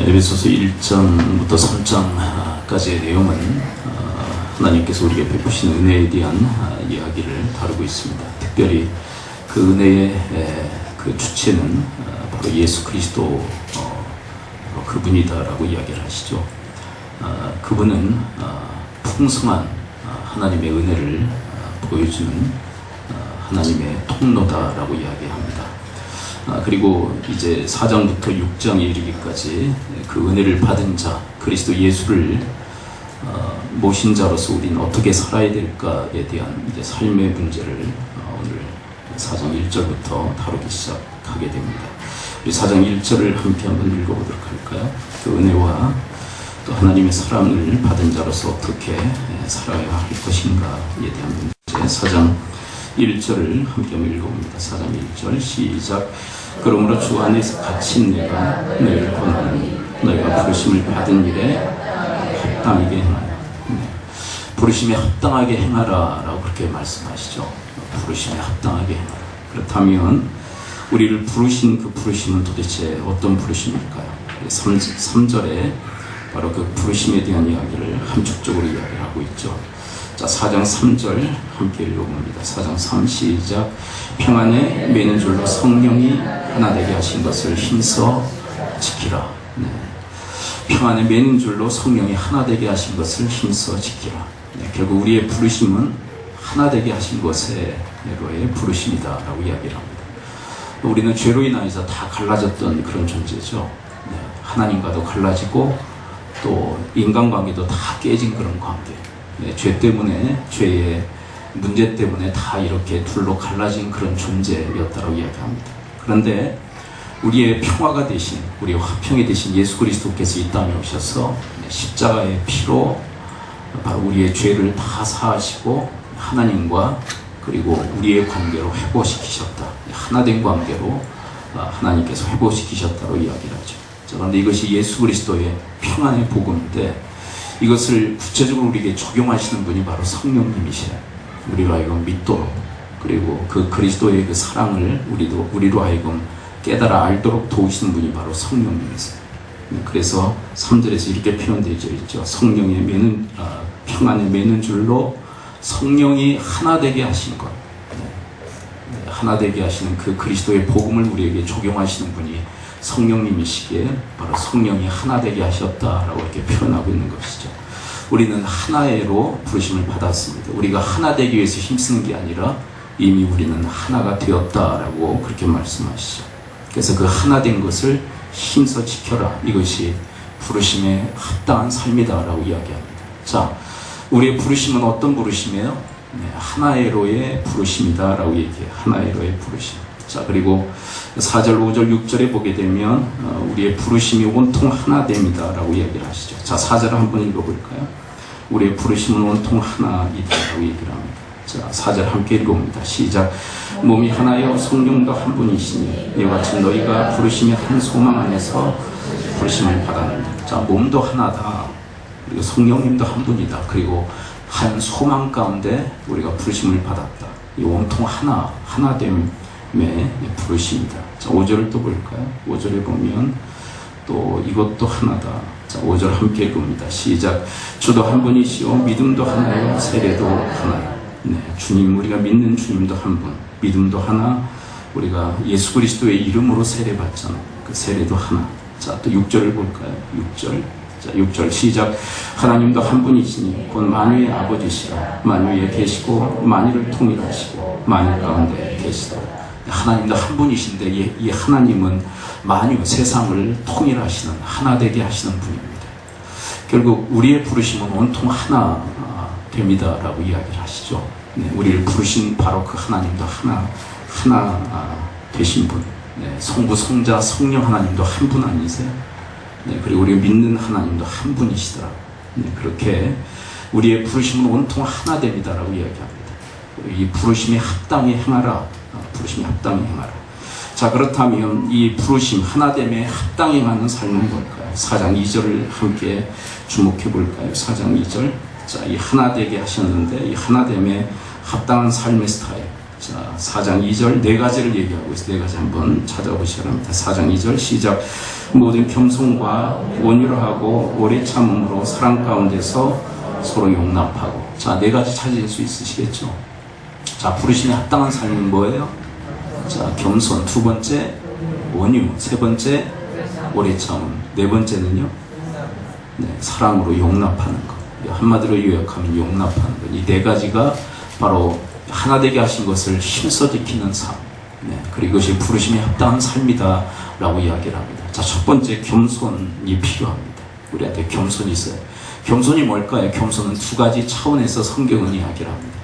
에베소서 1장부터 3장까지의 내용은 하나님께서 우리에게 베푸신 은혜에 대한 이야기를 다루고 있습니다. 특별히 그 은혜의 그 주체는 바로 예수 그리스도 그분이다라고 이야기를 하시죠. 그분은 풍성한 하나님의 은혜를 보여주는 하나님의 통로다라고 이야기합니다. 그리고 이제 4장부터 6장에 이르기까지 그 은혜를 받은 자, 그리스도 예수를 모신 자로서 우리는 어떻게 살아야 될까에 대한 이제 삶의 문제를 오늘 4장 1절부터 다루기 시작하게 됩니다. 우리 4장 1절을 함께 한번 읽어보도록 할까요? 그 은혜와 또 하나님의 사랑을 받은 자로서 어떻게 살아야 할 것인가에 대한 문제, 4장 1절을 함께 한번 읽어봅니다. 4장 1절 시작. 그러므로 주 안에서 갇힌 내가 너희를 권하노니 너희가 부르심을 받은 일에 합당하게 행하라. 부르심에 합당하게 행하라 라고 그렇게 말씀하시죠. 부르심에 합당하게 행하라. 그렇다면 우리를 부르신 그 부르심은 도대체 어떤 부르심일까요? 3절에 바로 그 부르심에 대한 이야기를 함축적으로 이야기를 하고 있죠. 자, 4장 3절 함께 읽어봅니다. 4장 3 시작. 평안에 매는 줄로 성령이 하나 되게 하신 것을 힘써 지키라. 네. 평안에 매는 줄로 성령이 하나 되게 하신 것을 힘써 지키라. 네. 결국 우리의 부르심은 하나 되게 하신 것으로의 부르심이다라고 이야기를 합니다. 우리는 죄로 인하여서 다 갈라졌던 그런 존재죠. 네. 하나님과도 갈라지고 또 인간관계도 다 깨진 그런 관계. 네, 죄 때문에, 죄의 문제 때문에 다 이렇게 둘로 갈라진 그런 존재였다고 이야기합니다. 그런데 우리의 평화가 되신, 우리의 화평이 되신 예수 그리스도께서 이 땅에 오셔서 십자가의 피로 바로 우리의 죄를 다 사하시고 하나님과 그리고 우리의 관계로 회복시키셨다. 하나된 관계로 하나님께서 회복시키셨다고 이야기를 하죠. 그런데 이것이 예수 그리스도의 평안의 복음인데 이것을 구체적으로 우리에게 적용하시는 분이 바로 성령님이시에요. 우리로 하여금 믿도록, 그리고 그 그리스도의 그 사랑을 우리로 하여금 깨달아 알도록 도우시는 분이 바로 성령님이세요. 그래서 3절에서 이렇게 표현되어 있죠. 성령의 매는, 평안에 매는 줄로 성령이 하나 되게 하신 것. 하나 되게 하시는 그 그리스도의 복음을 우리에게 적용하시는 분이 성령님이시기에 바로 성령이 하나 되게 하셨다라고 이렇게 표현하고 있는 것이죠. 우리는 하나로 부르심을 받았습니다. 우리가 하나 되기 위해서 힘쓰는 게 아니라 이미 우리는 하나가 되었다라고 그렇게 말씀하시죠. 그래서 그 하나 된 것을 힘써 지켜라. 이것이 부르심에 합당한 삶이다라고 이야기합니다. 자, 우리의 부르심은 어떤 부르심이에요? 네, 하나의로의 부르심이다라고 얘기해요. 하나의로의 부르심. 자, 그리고 4절, 5절, 6절에 보게 되면 우리의 부르심이 온통 하나됨이다라고 이야기를 하시죠. 자, 4절을 한번 읽어볼까요? 우리의 부르심은 온통 하나이다라고 얘기를 합니다. 자, 4절 함께 읽어봅니다. 시작. 몸이 하나요 성령도 한 분이시니 이와 같이 너희가 부르심의 한 소망 안에서 부르심을 받았는데. 자, 몸도 하나다. 그리고 성령님도 한 분이다. 그리고 한 소망 가운데 우리가 부르심을 받았다. 이 온통 하나됨 부르심이다. 자, 5절을 또 볼까요? 5절에 보면 또 이것도 하나다. 자, 5절 함께 읽습니다. 시작. 주도 한 분이시오 믿음도 하나요 세례도 하나요. 네, 주님, 우리가 믿는 주님도 한 분, 믿음도 하나, 우리가 예수 그리스도의 이름으로 세례받잖아요. 그 세례도 하나. 자, 또 6절을 볼까요? 6절. 자, 6절 시작. 하나님도 한 분이시니 곧 만유의 아버지시라. 만유에 계시고 만유를 통일하시고 만유 가운데 계시다. 하나님도 한 분이신데 이 하나님은 만유, 세상을 통일하시는, 하나 되게 하시는 분입니다. 결국 우리의 부르심은 온통 하나 됩니다라고 이야기를 하시죠. 네, 우리를 부르신 바로 그 하나님도 하나 되신 분. 네, 성부, 성자, 성령 하나님도 한 분 아니세요? 네, 그리고 우리가 믿는 하나님도 한 분이시더라. 네, 그렇게 우리의 부르심은 온통 하나 됩니다라고 이야기합니다. 이 부르심에 합당히 행하라. 부르심에 합당히 행하라. 자, 그렇다면 이 부르심 하나됨에 합당히 행하는 삶은 뭘까요? 4장 2절을 함께 주목해 볼까요? 4장 2절. 자, 이 하나되게 하셨는데 이 하나됨에 합당한 삶의 스타일. 자, 4장 2절 네 가지를 얘기하고 있어요. 네 가지 한번 찾아보시기 바랍니다. 4장 2절 시작. 모든 겸손과 온유로 하고 오래 참음으로 사랑 가운데서 서로 용납하고. 자, 네 가지 찾으실 수 있으시겠죠? 자, 부르심에 합당한 삶은 뭐예요? 자, 겸손. 두 번째, 온유. 세 번째, 오래 참음. 네 번째는요? 네, 사랑으로 용납하는 것. 한마디로 요약하면 용납하는 것. 이 네 가지가 바로 하나 되게 하신 것을 힘써 지키는 삶. 네, 그리고 이것이 부르심에 합당한 삶이다 라고 이야기를 합니다. 자, 첫 번째, 겸손이 필요합니다. 우리한테 겸손이 있어요. 겸손이 뭘까요? 겸손은 두 가지 차원에서 성경은 이야기를 합니다.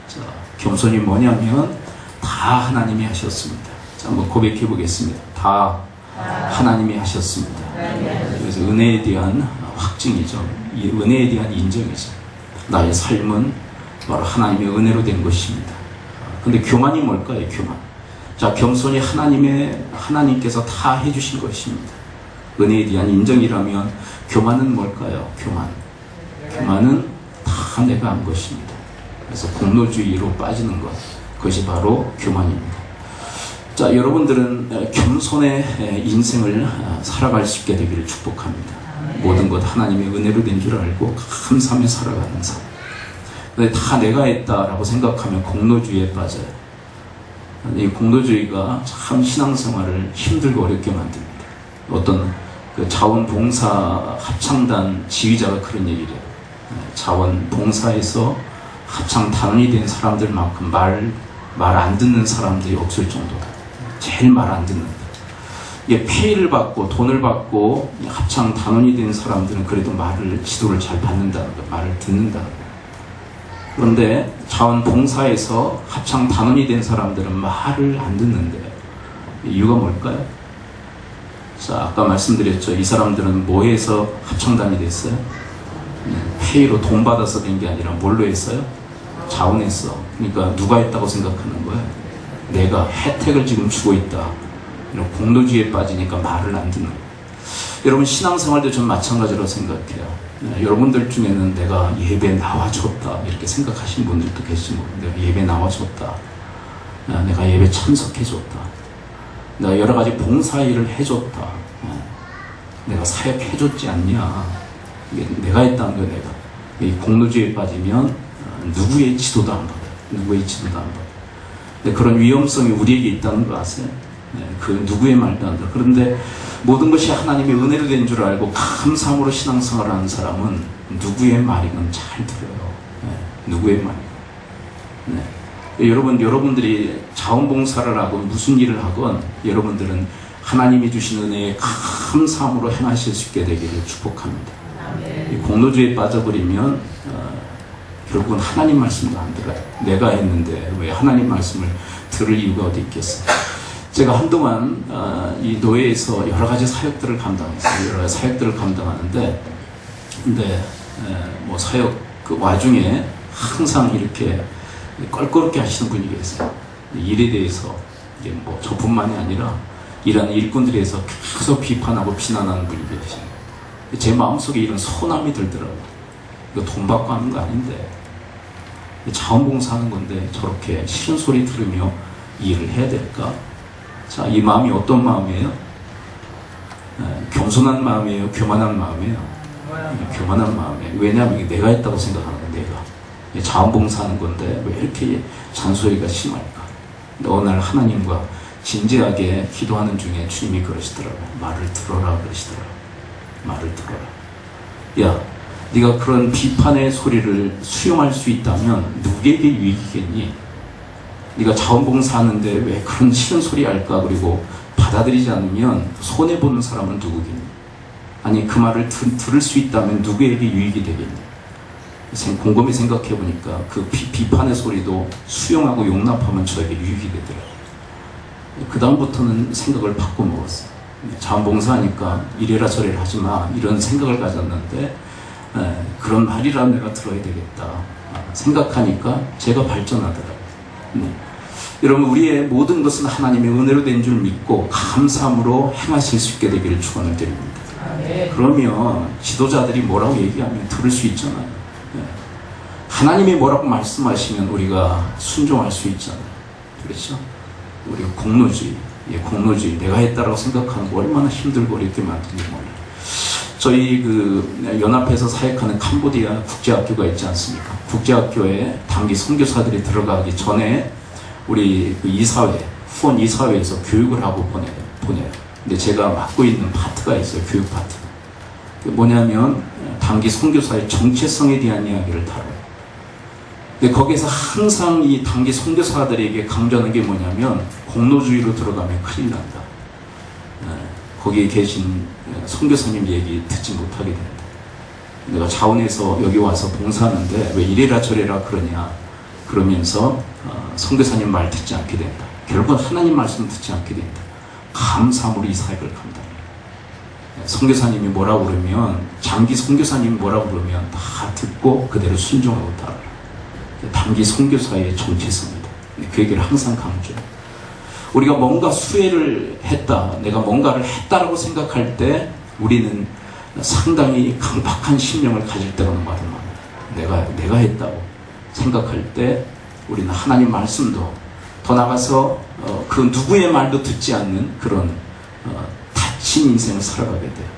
자, 겸손이 뭐냐면 다 하나님이 하셨습니다. 자, 한번 고백해 보겠습니다. 다 하나님이 하셨습니다. 그래서 은혜에 대한 확증이죠. 이 은혜에 대한 인정이죠. 나의 삶은 바로 하나님의 은혜로 된 것입니다. 근데 교만이 뭘까요? 교만. 자, 겸손이 하나님께서 다 해주신 것입니다. 은혜에 대한 인정이라면 교만은 뭘까요? 교만은 다 내가 한 것입니다. 그래서 공로주의로 빠지는 것. 그것이 바로 교만입니다. 자, 여러분들은 겸손의 인생을 살아갈 수 있게 되기를 축복합니다. 모든 것 하나님의 은혜로 된 줄 알고 감사하며 살아가는 삶. 근데 다 내가 했다라고 생각하면 공로주의에 빠져요. 이 공로주의가 참 신앙생활을 힘들고 어렵게 만듭니다. 어떤 그 자원봉사 합창단 지휘자가 그런 얘기를 해요. 자원봉사에서 합창단원이 된 사람들만큼 말 안 듣는 사람들이 없을 정도다. 제일 말 안 듣는다. 이게 페이를 받고 돈을 받고 합창단원이 된 사람들은 그래도 지도를 잘 받는다는 거, 말을 듣는다는 거. 그런데 자원봉사에서 합창단원이 된 사람들은 말을 안 듣는데 이유가 뭘까요? 자, 아까 말씀드렸죠. 이 사람들은 뭐해서 합창단이 됐어요? 페이로 돈 받아서 된 게 아니라 뭘로 했어요? 자원했어. 그러니까 누가 했다고 생각하는 거예요? 내가 혜택을 지금 주고 있다. 이런 공로주의에 빠지니까 말을 안 듣는 거예요. 여러분, 신앙생활도 좀 마찬가지로 생각해요. 여러분들 중에는 내가 예배 나와줬다 이렇게 생각하시는 분들도 계신 거예요. 내가 예배 나와줬다. 내가 예배 참석해줬다. 내가 여러 가지 봉사일을 해줬다. 내가 사역해줬지 않냐. 이게 내가 했다는 거예요. 내가. 이 공로주의에 빠지면 누구의 지도도 안 받아요. 누구의 지도도 안 받아요. 근데 그런 위험성이 우리에게 있다는 거 아세요? 그 누구의 말도 안 들어. 그런데 모든 것이 하나님의 은혜로 된 줄 알고 감사함으로 신앙생활을 하는 사람은 누구의 말이건 잘 들어요. 누구의 말이건. 여러분들이 자원봉사를 하건 무슨 일을 하건 여러분들은 하나님이 주신 은혜에 감사함으로 행하실 수 있게 되기를 축복합니다. 이 공로주의에 빠져버리면 결국은 하나님 말씀도 안 들어요. 내가 했는데 왜 하나님 말씀을 들을 이유가 어디 있겠어요? 제가 한동안 이 노예에서 여러 가지 사역들을 감당했어요. 여러 가지 사역들을 감당하는데, 근데 뭐 사역 그 와중에 항상 이렇게 껄끄럽게 하시는 분이 계세요. 일에 대해서 이게 뭐 저뿐만이 아니라 일하는 일꾼들에 대해서 계속 비판하고 비난하는 분이 계세요. 제 마음속에 이런 서운함이 들더라고요. 이거 돈 받고 하는 거 아닌데 자원봉사하는 건데 저렇게 싫은 소리 들으며 일을 해야 될까? 자, 이 마음이 어떤 마음이에요? 겸손한 마음이에요? 교만한 마음이에요? 교만한 마음이에요. 왜냐하면 이게 내가 했다고 생각하는 거예요. 내가 자원봉사하는 건데 왜 이렇게 잔소리가 심할까? 근데 어느 날 하나님과 진지하게 기도하는 중에 주님이 그러시더라고요. 말을 들어라 그러시더라고요. 말을 들어라. 야, 네가 그런 비판의 소리를 수용할 수 있다면 누구에게 유익이겠니? 네가 자원봉사하는데 왜 그런 싫은 소리 할까? 그리고 받아들이지 않으면 손해보는 사람은 누구겠니? 아니, 그 말을 들을 수 있다면 누구에게 유익이 되겠니? 곰곰이 생각해보니까 그 비판의 소리도 수용하고 용납하면 저에게 유익이 되더라고요. 그 다음부터는 생각을 바꿔먹었어요. 자원봉사하니까 이래라 저래라 하지마 이런 생각을 가졌는데 그런 말이라 내가 들어야 되겠다 생각하니까 제가 발전하더라고요. 여러분, 우리의 모든 것은 하나님의 은혜로 된 줄 믿고 감사함으로 행하실 수 있게 되기를 축원을 드립니다. 그러면 지도자들이 뭐라고 얘기하면 들을 수 있잖아요. 하나님이 뭐라고 말씀하시면 우리가 순종할 수 있잖아요. 그렇죠? 우리가 공로주의, 공로주의, 내가 했다라고 생각하는 거 얼마나 힘들고 어렵게 만든지 몰라요. 저희 그 연합해서 사역하는 캄보디아 국제학교가 있지 않습니까? 국제학교에 단기 선교사들이 들어가기 전에 우리 그 이사회, 후원 이사회에서 교육을 하고 보내요. 근데 제가 맡고 있는 파트가 있어요. 교육 파트. 뭐냐면 단기 선교사의 정체성에 대한 이야기를 다뤄요. 근데 거기서 항상 이 단기 선교사들에게 강조하는 게 뭐냐면 공로주의로 들어가면 큰일 난다. 거기에 계신 선교사님 얘기 듣지 못하게 된다. 내가 자원해서 여기 와서 봉사하는데 왜 이래라 저래라 그러냐 그러면서 선교사님 말 듣지 않게 된다. 결국 하나님 말씀 듣지 않게 된다. 감사함으로 이 사역을 감당해요. 선교사님이 뭐라고 그러면, 장기 선교사님이 뭐라고 그러면 다 듣고 그대로 순종하고 따라요. 단기 선교사의 정체성이다. 그 얘기를 항상 강조해요. 우리가 뭔가 수혜를 했다, 내가 뭔가를 했다라고 생각할 때 우리는 상당히 강박한 심령을 가질 때가 너무 많아요. 내가 했다고 생각할 때 우리는 하나님 말씀도 더 나가서 그 누구의 말도 듣지 않는 그런 다친 인생을 살아가게 돼요.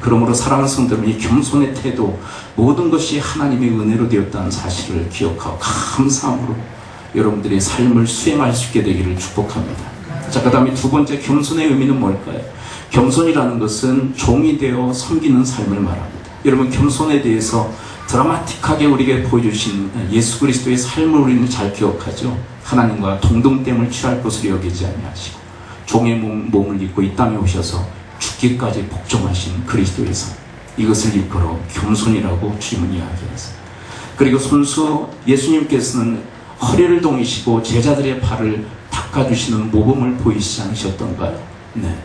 그러므로 사랑하는 성도들, 이 겸손의 태도, 모든 것이 하나님의 은혜로 되었다는 사실을 기억하고 감사함으로 여러분들의 삶을 수행할 수 있게 되기를 축복합니다. 자, 그 다음에 두 번째, 겸손의 의미는 뭘까요? 겸손이라는 것은 종이 되어 섬기는 삶을 말합니다. 여러분, 겸손에 대해서 드라마틱하게 우리에게 보여주신 예수 그리스도의 삶을 우리는 잘 기억하죠. 하나님과 동등됨을 취할 것으로 여기지 아니하시고 종의 몸을 입고 이 땅에 오셔서 죽기까지 복종하신 그리스도의 삶, 이것을 일컬어 겸손이라고 주님은 이야기했어요. 그리고 손수 예수님께서는 허리를 동이시고 제자들의 발을 닦아주시는 모범을 보이시지 않으셨던가요? 네.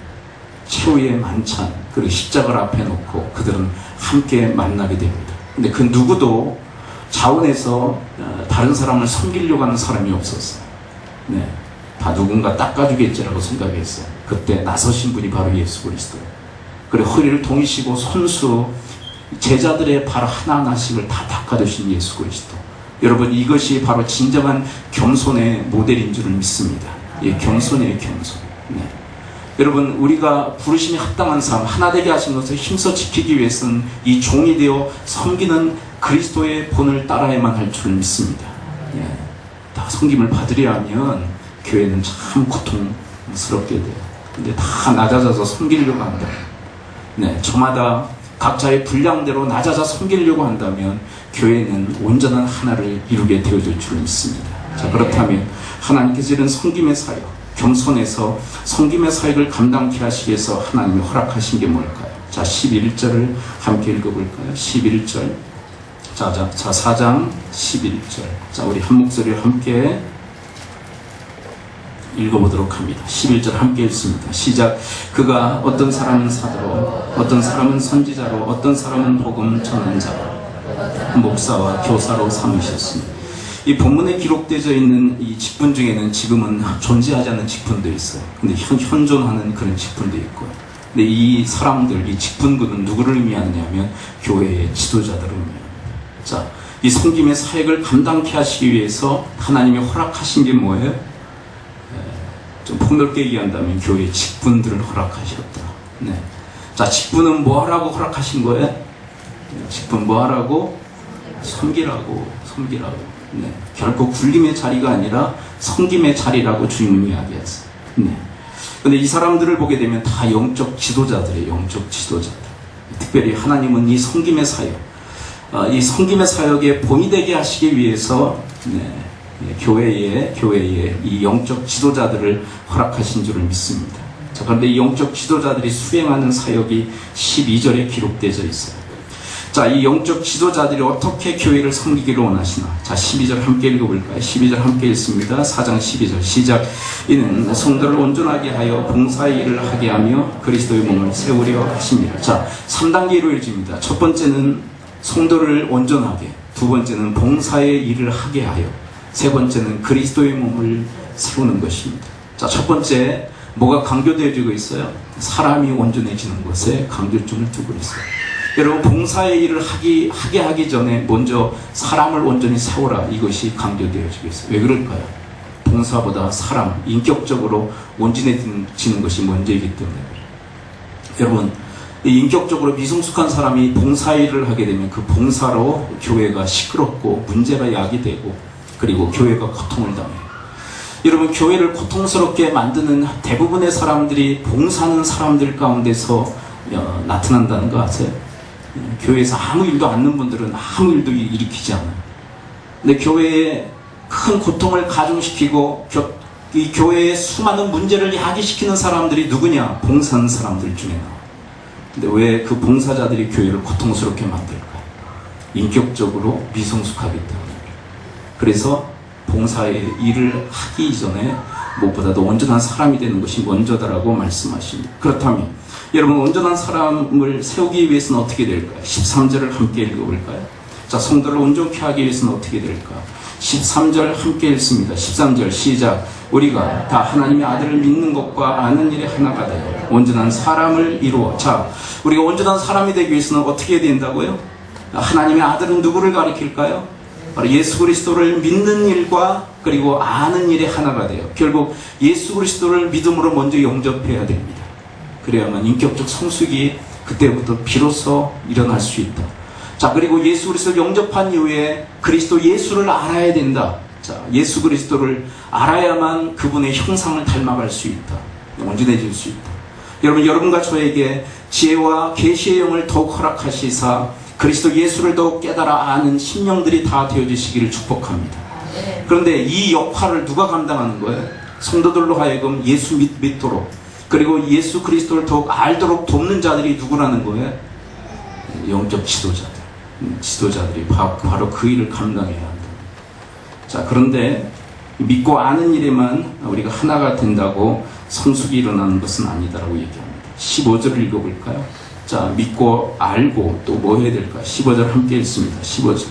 최후의 만찬, 그리고 십자가를 앞에 놓고 그들은 함께 만나게 됩니다. 근데 그 누구도 자원해서 다른 사람을 섬기려고 하는 사람이 없었어요. 네. 다 누군가 닦아주겠지라고 생각했어요. 그때 나서신 분이 바로 예수 그리스도예요. 그리고 허리를 동이시고 손수 제자들의 발 하나하나씩을 다 닦아주신 예수 그리스도. 여러분, 이것이 바로 진정한 겸손의 모델인 줄을 믿습니다. 예, 겸손의 겸손. 네. 여러분, 우리가 부르심이 합당한 삶, 하나 되게 하신 것을 힘써 지키기 위해서는 이 종이 되어 섬기는 그리스도의 본을 따라야만 할 줄을 믿습니다. 예. 다 섬김을 받으려 하면 교회는 참 고통스럽게 돼요. 근데 다 낮아져서 섬기려고 한다. 네, 저마다 각자의 분량대로 낮아져 섬기려고 한다면 교회는 온전한 하나를 이루게 되어줄 줄 믿습니다. 자, 그렇다면 하나님께서 이런 섬김의 사역, 겸손해서 섬김의 사역을 감당케 하시기 위해서 하나님이 허락하신 게 뭘까요? 자, 11절을 함께 읽어볼까요? 11절. 자, 4장 11절. 자, 우리 한 목소리로 함께 읽어보도록 합니다. 11절 함께 읽습니다. 시작. 그가 어떤 사람은 사도로, 어떤 사람은 선지자로, 어떤 사람은 복음 전하는 자로, 목사와 교사로 삼으셨습니다. 이 본문에 기록되어 있는 이 직분 중에는 지금은 존재하지 않는 직분도 있어요. 근데 현존하는 그런 직분도 있고요. 근데 이 사람들, 이 직분군은 누구를 의미하느냐면 교회의 지도자들을 의미합니다. 자, 이 섬김의 사역을 감당케 하시기 위해서 하나님이 허락하신 게 뭐예요? 좀 폭넓게 얘기한다면 교회의 직분들을 허락하셨다. 네. 자, 직분은 뭐 하라고 허락하신 거예요? 직분 뭐 하라고? 섬기라고. 네. 결코 굴림의 자리가 아니라 섬김의 자리라고 주님은 이야기했어요. 네. 근데 이 사람들을 보게 되면 다 영적 지도자들이에요. 영적 지도자들. 특별히 하나님은 이 섬김의 사역, 이 섬김의 사역에 본이 되게 하시기 위해서 교회에 이 영적 지도자들을 허락하신 줄을 믿습니다. 자, 그런데 이 영적 지도자들이 수행하는 사역이 12절에 기록되어 있어요. 자, 이 영적 지도자들이 어떻게 교회를 섬기기를 원하시나? 자, 12절 함께 읽어볼까요? 12절 함께 읽습니다. 4장 12절 시작. 이는 성도를 온전하게 하여 봉사의 일을 하게 하며 그리스도의 몸을 세우려 하십니다. 자, 3단계로 이루어집니다. 첫 번째는 성도를 온전하게, 두 번째는 봉사의 일을 하게 하여, 세 번째는 그리스도의 몸을 세우는 것입니다. 자, 첫 번째 뭐가 강조되어지고 있어요? 사람이 온전해지는 것에 강조점을 두고 있어요. 여러분, 봉사의 일을 하게 하기 전에 먼저 사람을 온전히 세우라, 이것이 강조되어지고 있어요. 왜 그럴까요? 봉사보다 사람, 인격적으로 온전해지는 것이 먼저이기 때문에 여러분, 인격적으로 미성숙한 사람이 봉사일을 하게 되면 그 봉사로 교회가 시끄럽고 문제가 야기되고 그리고 교회가 고통을 당해요. 여러분, 교회를 고통스럽게 만드는 대부분의 사람들이 봉사하는 사람들 가운데서 나타난다는 거 아세요? 교회에서 아무 일도 않는 분들은 아무 일도 일으키지 않아요. 근데 교회에 큰 고통을 가중시키고 이 교회의 수많은 문제를 야기시키는 사람들이 누구냐? 봉사하는 사람들 중에 나와요. 근데 왜 그 봉사자들이 교회를 고통스럽게 만들까요? 인격적으로 미성숙하기 때문에. 그래서 봉사의 일을 하기 이전에 무엇보다도 온전한 사람이 되는 것이 먼저다라고 말씀하십니다. 그렇다면 여러분, 온전한 사람을 세우기 위해서는 어떻게 될까요? 13절을 함께 읽어볼까요? 자, 성도를 온전케 하기 위해서는 어떻게 될까? 13절 함께 읽습니다. 13절 시작. 우리가 다 하나님의 아들을 믿는 것과 아는 일에 하나가 되어 온전한 사람을 이루어. 자, 우리가 온전한 사람이 되기 위해서는 어떻게 된다고요? 하나님의 아들은 누구를 가리킬까요? 바로 예수 그리스도를 믿는 일과 그리고 아는 일에 하나가 돼요. 결국 예수 그리스도를 믿음으로 먼저 영접해야 됩니다. 그래야만 인격적 성숙이 그때부터 비로소 일어날 수 있다. 자, 그리고 예수 그리스도를 영접한 이후에 그리스도 예수를 알아야 된다. 자, 예수 그리스도를 알아야만 그분의 형상을 닮아갈 수 있다. 온전해질 수 있다. 여러분, 여러분과 저에게 지혜와 계시의 영을 더욱 허락하시사 그리스도 예수를 더욱 깨달아 아는 심령들이 다 되어지시기를 축복합니다. 그런데 이 역할을 누가 감당하는 거예요? 성도들로 하여금 예수 믿도록, 그리고 예수 그리스도를 더욱 알도록 돕는 자들이 누구라는 거예요? 영적 지도자들이 바로 그 일을 감당해야 한다. 자, 그런데 믿고 아는 일에만 우리가 하나가 된다고 성숙이 일어나는 것은 아니다라고 얘기합니다. 15절을 읽어볼까요? 자, 믿고 알고 또 뭐 해야 될까? 15절 함께 읽습니다. 15절.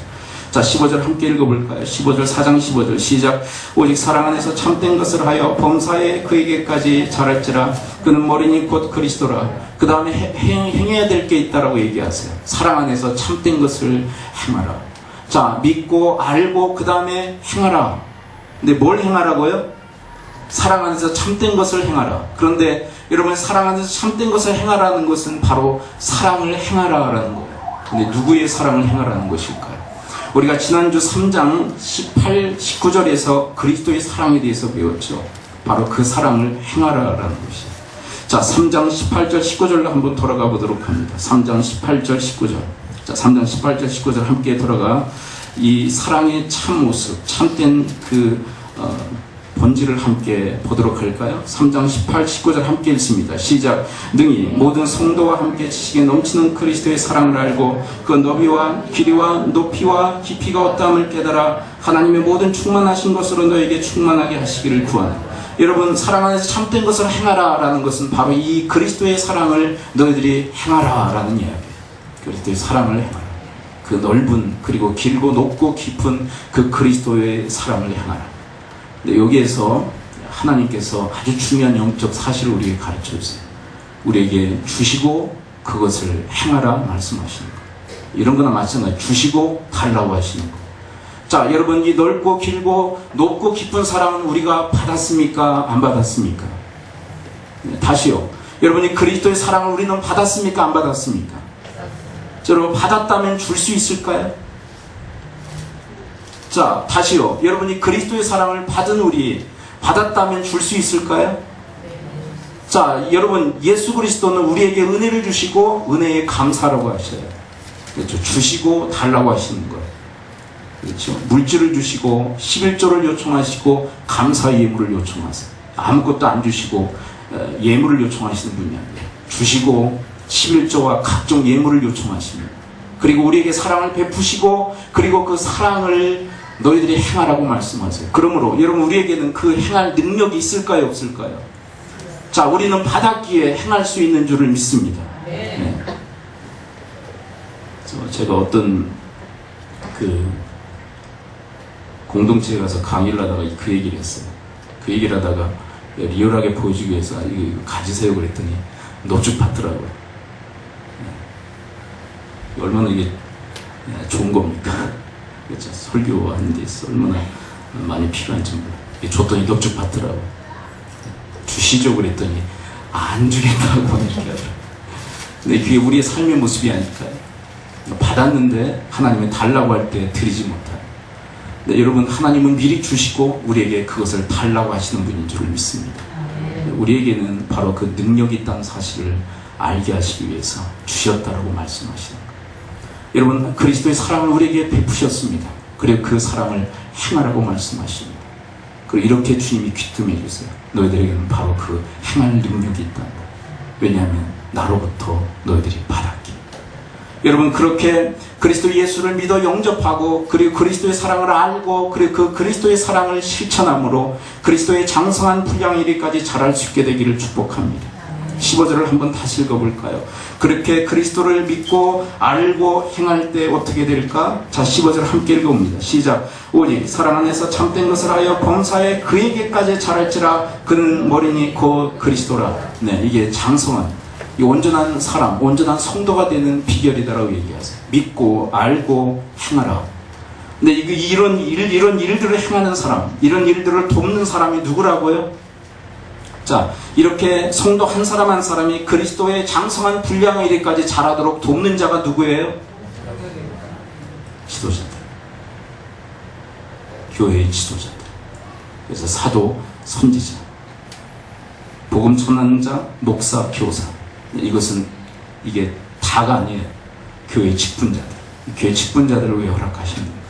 자, 15절 함께 읽어볼까요? 15절, 4장 15절 시작. 오직 사랑 안에서 참된 것을 하여 범사에 그에게까지 자랄지라. 그는 머리니 곧 그리스도라. 그 다음에 행해야 될 게 있다라고 얘기하세요. 사랑 안에서 참된 것을 행하라. 자, 믿고 알고 그 다음에 행하라. 근데 뭘 행하라고요? 사랑 안에서 참된 것을 행하라. 그런데 여러분, 사랑 안에서 참된 것을 행하라는 것은 바로 사랑을 행하라라는 거예요. 근데 누구의 사랑을 행하라는 것일까요? 우리가 지난주 3장 18, 19절에서 그리스도의 사랑에 대해서 배웠죠. 바로 그 사랑을 행하라라는 것이에요. 자, 3장 18절 19절로 한번 돌아가 보도록 합니다. 3장 18절 19절. 자, 3장 18절 19절 함께 돌아가 이 사랑의 참 모습, 참된 그 본질을 함께 보도록 할까요? 3장 18, 19절 함께 읽습니다. 시작. 능히 모든 성도와 함께 지식에 넘치는 그리스도의 사랑을 알고 그 너비와 길이와 높이와 깊이가 어떠함을 깨달아 하나님의 모든 충만하신 것으로 너에게 충만하게 하시기를 구하노라. 여러분, 사랑 안에서 참된 것을 행하라 라는 것은 바로 이 그리스도의 사랑을 너희들이 행하라 라는 이야기예요. 그리스도의 사랑을 행하라. 그 넓은 그리고 길고 높고 깊은 그 그리스도의 사랑을 행하라. 근데 여기에서 하나님께서 아주 중요한 영적 사실을 우리에게 가르쳐주세요. 우리에게 주시고 그것을 행하라 말씀하시는 거예요. 이런 거나 마찬가지. 주시고 달라고 하시는 거예요. 자, 여러분, 이 넓고 길고 높고 깊은 사랑은 우리가 받았습니까? 안 받았습니까? 네, 다시요. 여러분이 그리스도의 사랑을 우리는 받았습니까? 안 받았습니까? 자, 여러분, 받았다면 줄 수 있을까요? 자, 다시요. 여러분이 그리스도의 사랑을 받은 우리 받았다면 줄 수 있을까요? 자, 여러분, 예수 그리스도는 우리에게 은혜를 주시고 은혜에 감사라고 하셔요. 그렇죠. 주시고 달라고 하시는 거예요. 그렇죠. 물질을 주시고 11조를 요청하시고 감사 예물을 요청하세요. 아무것도 안 주시고 예물을 요청하시는 분이 아니에요. 주시고 11조와 각종 예물을 요청하십니다. 그리고 우리에게 사랑을 베푸시고 그리고 그 사랑을 너희들이 행하라고 말씀하세요. 그러므로 여러분, 우리에게는 그 행할 능력이 있을까요? 없을까요? 자, 우리는 받았기에 행할 수 있는 줄을 믿습니다. 네. 제가 어떤 그 공동체에 가서 강의를 하다가 그 얘기를 했어요. 그 얘기를 하다가 리얼하게 보여주기 위해서 이거 가지세요 그랬더니 노죽 받더라고요. 네. 얼마나 이게 좋은 겁니까? 그렇죠. 설교하는 데 있어 얼마나 많이 필요한지 몰라요. 줬더니 넙죽 받더라고. 주시죠 그랬더니 안 주겠다고 이렇게 하더라고. 근데 그게 우리의 삶의 모습이 아닐까요? 받았는데 하나님은 달라고 할 때 드리지 못하요. 근데 여러분, 하나님은 미리 주시고 우리에게 그것을 달라고 하시는 분인 줄 믿습니다. 우리에게는 바로 그 능력이 있다는 사실을 알게 하시기 위해서 주셨다라고 말씀하시는 거예요. 여러분, 그리스도의 사랑을 우리에게 베푸셨습니다. 그리고 그 사랑을 행하라고 말씀하십니다. 그리고 이렇게 주님이 귀뜸해 주세요. 너희들에게는 바로 그 행할 능력이 있다. 왜냐하면 나로부터 너희들이 받았기. 여러분, 그렇게 그리스도 예수를 믿어 영접하고 그리고 그리스도의 사랑을 알고 그리고 그 그리스도의 사랑을 실천함으로 그리스도의 장성한 분량 이르기까지 자랄 수 있게 되기를 축복합니다. 15절을 한번 다시 읽어볼까요? 그렇게 그리스도를 믿고 알고 행할 때 어떻게 될까? 자, 15절 함께 읽어봅니다. 시작. 오직 사랑 안에서 참된 것을 하여 범사에 그에게까지 자랄지라. 그는 머리니 곧 그리스도라. 네, 이게 장성한, 이 온전한 사람, 온전한 성도가 되는 비결이다라고 얘기하세요. 믿고 알고 행하라. 근데 이런 일들을 행하는 사람, 이런 일들을 돕는 사람이 누구라고요? 자, 이렇게 성도 한 사람 한 사람이 그리스도의 장성한 분량에 이르기까지 자라도록 돕는 자가 누구예요? 지도자들. 교회의 지도자들. 그래서 사도, 선지자, 복음 전하자, 목사, 교사. 이게 다가 아니에요. 교회 직분자들. 교회 직분자들을 왜 허락하시는 거예요?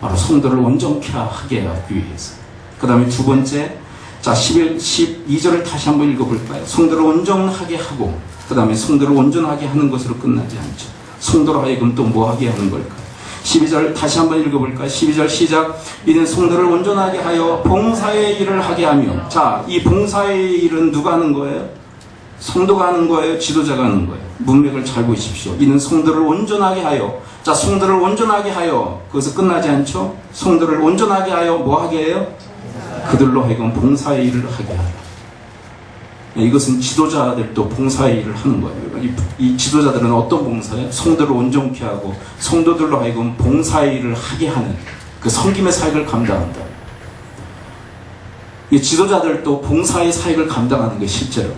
바로 성도를 온전케 하게 하기 위해서. 그 다음에 두 번째, 자, 12절을 다시 한번 읽어볼까요? 성도를 온전하게 하고, 그 다음에 성도를 온전하게 하는 것으로 끝나지 않죠. 성도로 하여금 또 뭐 하게 하는 걸까요? 12절 다시 한번 읽어볼까요? 12절 시작. 이는 성도를 온전하게 하여 봉사의 일을 하게 하며. 자, 이 봉사의 일은 누가 하는 거예요? 성도가 하는 거예요? 지도자가 하는 거예요? 문맥을 잘 보십시오. 이는 성도를 온전하게 하여. 자, 성도를 온전하게 하여. 거기서 끝나지 않죠? 성도를 온전하게 하여 뭐 하게 해요? 그들로 하여금 봉사의 일을 하게 하라. 이것은 지도자들도 봉사의 일을 하는 거예요. 이 지도자들은 어떤 봉사예요? 성도를 온전케 하고 성도들로 하여금 봉사의 일을 하게 하는 그 섬김의 사역을 감당한다. 이 지도자들도 봉사의 사역을 감당하는 게 실제로.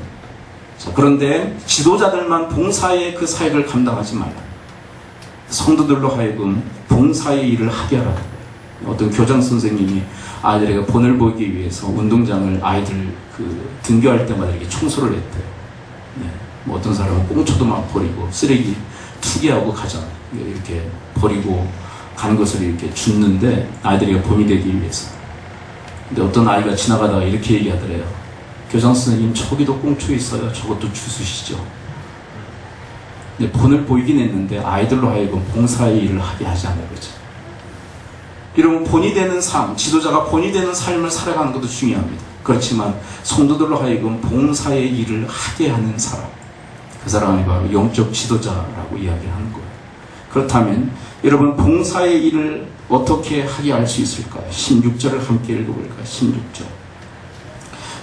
자, 그런데 지도자들만 봉사의 그 사역을 감당하지 말라. 성도들로 하여금 봉사의 일을 하게 하라. 어떤 교장 선생님이 아이들에게 본을 보이기 위해서 운동장을 아이들 등교할 때마다 이렇게 청소를 했대요. 네. 뭐 어떤 사람은 꽁초도 막 버리고 쓰레기 투기하고 가자 이렇게 버리고 가는 것을 이렇게 줍는데 아이들이 본이 되기 위해서. 근데 어떤 아이가 지나가다가 이렇게 얘기하더래요. 교장 선생님, 저기도 꽁초 있어요. 저것도 주스시죠. 근데 본을 보이긴 했는데 아이들로 하여금 봉사의 일을 하게 하지 않아요. 그렇죠? 여러분, 본이 되는 삶, 지도자가 본이 되는 삶을 살아가는 것도 중요합니다. 그렇지만 성도들로 하여금 봉사의 일을 하게 하는 사람, 그 사람이 바로 영적 지도자라고 이야기하는 거예요. 그렇다면 여러분, 봉사의 일을 어떻게 하게 할 수 있을까요? 16절을 함께 읽어볼까요? 16절.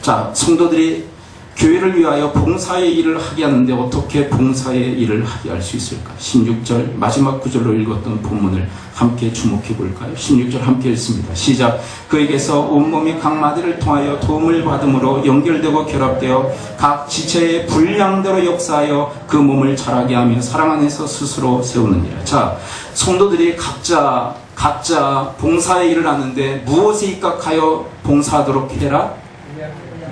자, 성도들이 교회를 위하여 봉사의 일을 하게 하는데 어떻게 봉사의 일을 하게 할 수 있을까? 16절 마지막 구절로 읽었던 본문을 함께 주목해 볼까요? 16절 함께 읽습니다. 시작. 그에게서 온몸이 각 마디를 통하여 도움을 받음으로 연결되고 결합되어 각 지체의 분량대로 역사하여 그 몸을 자라게 하며 사랑 안에서 스스로 세우느니라. 자, 성도들이 각자 봉사의 일을 하는데 무엇에 입각하여 봉사하도록 해라?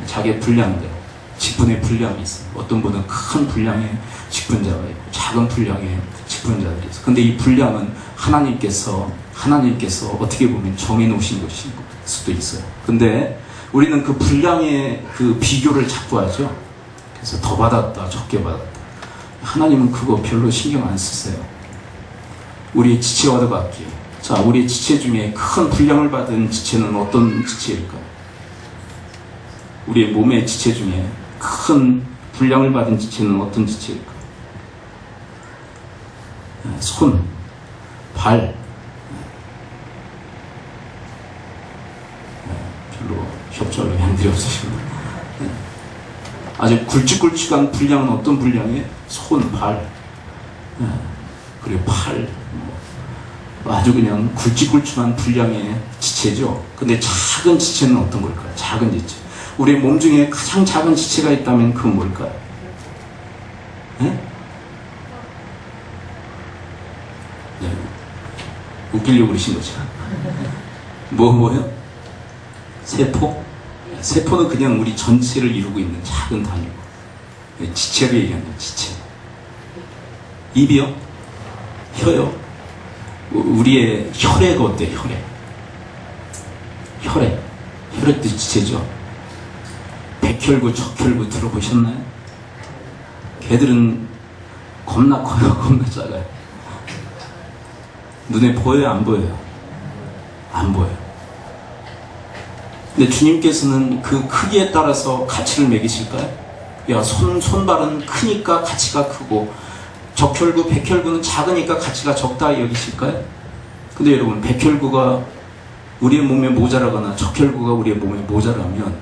자기의 분량대로. 직분의 분량이 있어요. 어떤 분은 큰 분량의 직분자가 있고 작은 분량의 직분자들이 있어요. 근데 이 분량은 하나님께서 어떻게 보면 정해놓으신 것일 수도 있어요. 근데 우리는 그 분량의 그 비교를 자꾸 하죠. 그래서 더 받았다, 적게 받았다. 하나님은 그거 별로 신경 안 쓰세요. 우리의 지체와도 같기에. 자, 우리의 지체 중에 큰 분량을 받은 지체는 어떤 지체일까요? 우리의 몸의 지체 중에 큰 분량을 받은 지체는 어떤 지체일까? 손, 발. 별로 협조할 의향들이 없으시구나. 아주 굵직굵직한 분량은 어떤 분량이에요? 손, 발. 그리고 팔. 아주 그냥 굵직굵직한 분량의 지체죠. 근데 작은 지체는 어떤 걸까요? 작은 지체. 우리 몸 중에 가장 작은 지체가 있다면 그건 뭘까요? 네? 네. 웃기려고 그러신 거죠. 뭐요? 세포? 세포는 그냥 우리 전체를 이루고 있는 작은 단위고, 지체를 얘기하는 거예요. 지체. 입이요? 혀요? 우리의 혈액 어때요? 혈액도 지체죠. 백혈구, 적혈구 들어보셨나요? 걔들은 겁나 커요, 겁나 작아요. 눈에 보여요, 안 보여요? 안 보여요. 근데 주님께서는 그 크기에 따라서 가치를 매기실까요? 야, 손발은 크니까 가치가 크고, 적혈구, 백혈구는 작으니까 가치가 적다 여기실까요? 근데 여러분, 백혈구가 우리의 몸에 모자라거나 적혈구가 우리의 몸에 모자라면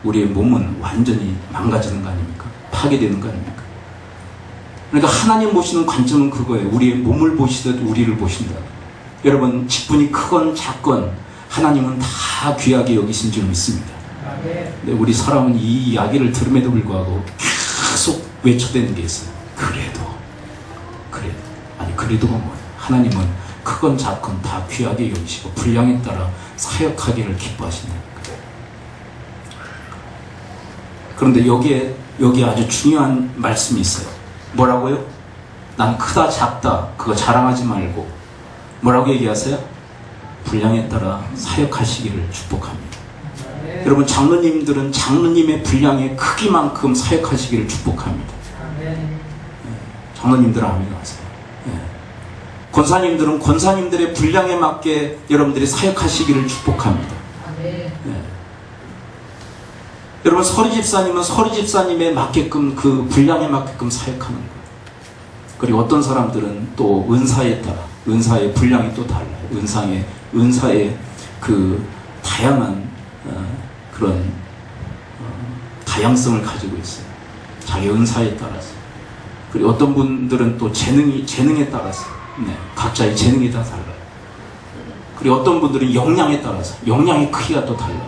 우리의 몸은 완전히 망가지는 거 아닙니까? 파괴되는 거 아닙니까? 그러니까 하나님 보시는 관점은 그거예요. 우리의 몸을 보시듯 우리를 보신다. 여러분, 직분이 크건 작건 하나님은 다 귀하게 여기신 줄 믿습니다. 근데 우리 사람은 이 이야기를 들음에도 불구하고 계속 외쳐대는 게 있어요. 그래도가 뭐예요? 하나님은 크건 작건 다 귀하게 여기시고 분량에 따라 사역하기를 기뻐하신다는 거예요. 그런데 여기에 아주 중요한 말씀이 있어요. 뭐라고요? 난 크다 작다 그거 자랑하지 말고 뭐라고 얘기하세요? 분량에 따라 사역하시기를 축복합니다. 여러분, 장로님들은 장로님의 분량의 크기만큼 사역하시기를 축복합니다. 장로님들 아멘 하세요. 권사님들은 권사님들의 분량에 맞게 여러분들이 사역하시기를 축복합니다. 여러분, 서리집사님은 서리집사님에 맞게끔 그 분량에 맞게끔 사역하는 거예요. 그리고 어떤 사람들은 또 은사에 따라 은사의 분량이 또 달라요. 은사의 그 다양한 그런 다양성을 가지고 있어요. 자기 은사에 따라서. 그리고 어떤 분들은 또 재능에 따라서 각자의 재능이 다 달라요. 그리고 어떤 분들은 역량에 따라서 역량의 크기가 또 달라요.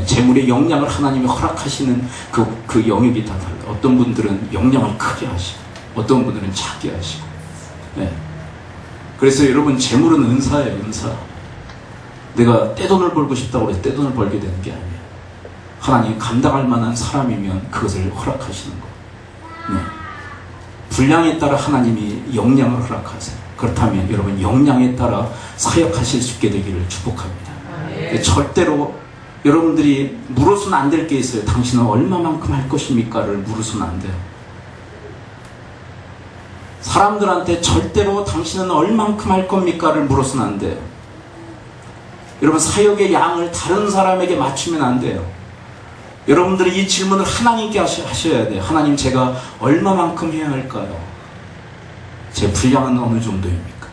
재물의 역량을 하나님이 허락하시는 그 영역이 다 달라요. 어떤 분들은 역량을 크게 하시고 어떤 분들은 작게 하시고. 그래서 여러분, 재물은 은사예요. 은사. 내가 떼돈을 벌고 싶다고 해서 떼돈을 벌게 되는 게 아니에요. 하나님이 감당할 만한 사람이면 그것을 허락하시는 거예요. 분량에 따라 하나님이 역량을 허락하세요. 그렇다면 여러분, 역량에 따라 사역하실 수 있게 되기를 축복합니다. 절대로 여러분들이 물어서는 안 될 게 있어요. 당신은 얼마만큼 할 것입니까를 물어서는 안 돼요. 사람들한테 절대로 당신은 얼만큼 할 겁니까를 물어서는 안 돼요. 여러분, 사역의 양을 다른 사람에게 맞추면 안 돼요. 여러분들이 이 질문을 하나님께 하셔야 돼요. 하나님, 제가 얼마만큼 해야 할까요? 제 분량은 어느 정도입니까?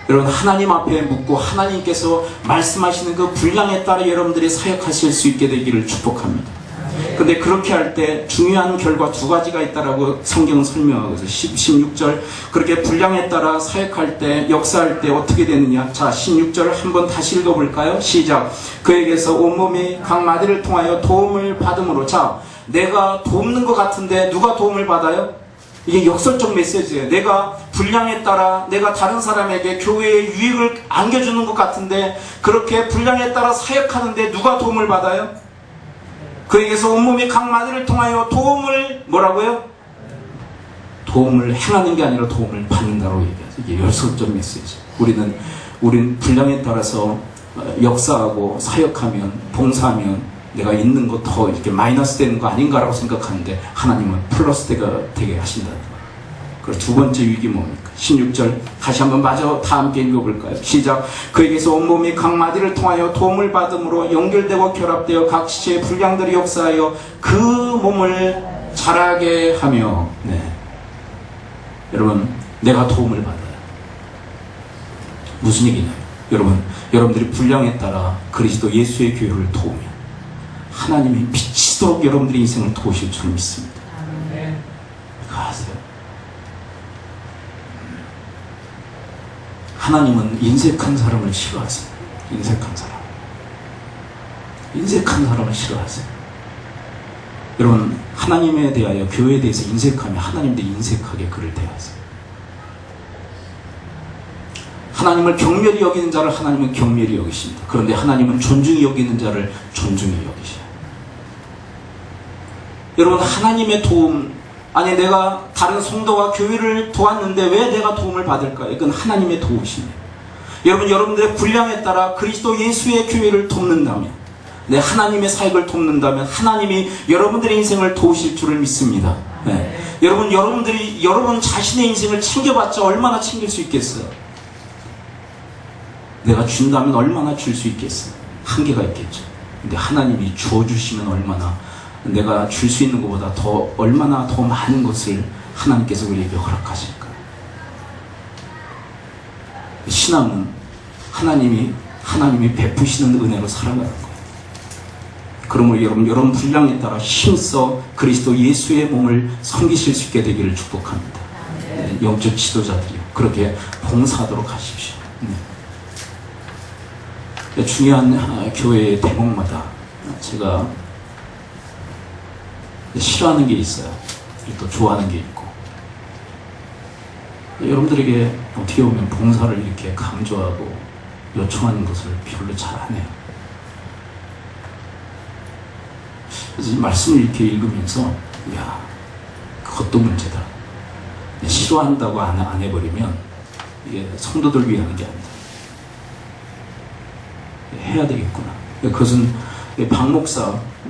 여러분, 하나님 앞에 묻고 하나님께서 말씀하시는 그 분량에 따라 여러분들이 사역하실 수 있게 되기를 축복합니다. 근데 그렇게 할 때 중요한 결과 두 가지가 있다라고 성경은 설명하고 있어요. 16절, 그렇게 분량에 따라 사역할 때, 역사할 때 어떻게 되느냐. 자, 16절 한번 다시 읽어볼까요? 시작. 그에게서 온몸이 각 마디를 통하여 도움을 받음으로. 자, 내가 돕는 것 같은데 누가 도움을 받아요? 이게 역설적 메시지예요. 내가 분량에 따라 내가 다른 사람에게 교회의 유익을 안겨주는 것 같은데 그렇게 분량에 따라 사역하는데 누가 도움을 받아요? 그에게서 온몸이 각 마디를 통하여 도움을 뭐라고요? 도움을 행하는 게 아니라 도움을 받는다고 얘기하죠. 이게 역설적 메시지. 우린 분량에 따라서 역사하고 사역하면, 봉사하면 내가 있는 거 더 이렇게 마이너스 되는 거 아닌가라고 생각하는데 하나님은 플러스 되게 하신다는 거예요. 그리고 두 번째 유익이 뭡니까? 16절 다시 한번 마저 다 함께 읽어볼까요? 시작. 그에게서 온몸이 각 마디를 통하여 도움을 받음으로 연결되고 결합되어 각 지체의 분량들이 역사하여 그 몸을 자라게 하며. 여러분, 내가 도움을 받아요. 무슨 얘기냐면, 여러분들이 분량에 따라 그리스도 예수의 교회를 도우면 하나님이 미치도록 여러분들의 인생을 도우실 줄 믿습니다. 그거 아세요? 하나님은 인색한 사람을 싫어하세요. 인색한 사람. 인색한 사람을 싫어하세요. 여러분, 하나님에 대하여, 교회에 대해서 인색하면 하나님도 인색하게 그를 대하세요. 하나님을 경멸히 여기는 자를 하나님은 경멸히 여기십니다. 그런데 하나님은 존중히 여기는 자를 존중히 여기셔요. 여러분, 하나님의 도움, 아니 내가 다른 성도와 교회를 도왔는데 왜 내가 도움을 받을까요? 이건 하나님의 도우심이에요. 여러분, 여러분들의 분량에 따라 그리스도 예수의 교회를 돕는다면, 내 하나님의 사역을 돕는다면 하나님이 여러분들의 인생을 도우실 줄을 믿습니다. 네. 여러분들이 여러분 자신의 인생을 챙겨봤자 얼마나 챙길 수 있겠어요? 내가 준다면 얼마나 줄 수 있겠어요? 한계가 있겠죠. 근데 하나님이 주어주시면 얼마나, 내가 줄 수 있는 것보다 얼마나 더 많은 것을 하나님께서 우리에게 허락하실까요? 신앙은 하나님이 베푸시는 은혜로 살아가는 거예요. 그러므로 여러분 분량에 따라 힘써 그리스도 예수의 몸을 섬기실 수 있게 되기를 축복합니다. 네, 영적 지도자들이요, 그렇게 봉사하도록 하십시오. 네. 중요한 교회의 대목마다 제가 싫어하는 게 있어요. 또 좋아하는 게 있고. 여러분들에게 어떻게 보면 봉사를 이렇게 강조하고 요청하는 것을 별로 잘 안 해요. 그래서 이 말씀을 이렇게 읽으면서, 야, 그것도 문제다. 싫어한다고 안 해버리면 이게 성도들 위한 게 아니다. 해야 되겠구나. 그것은 박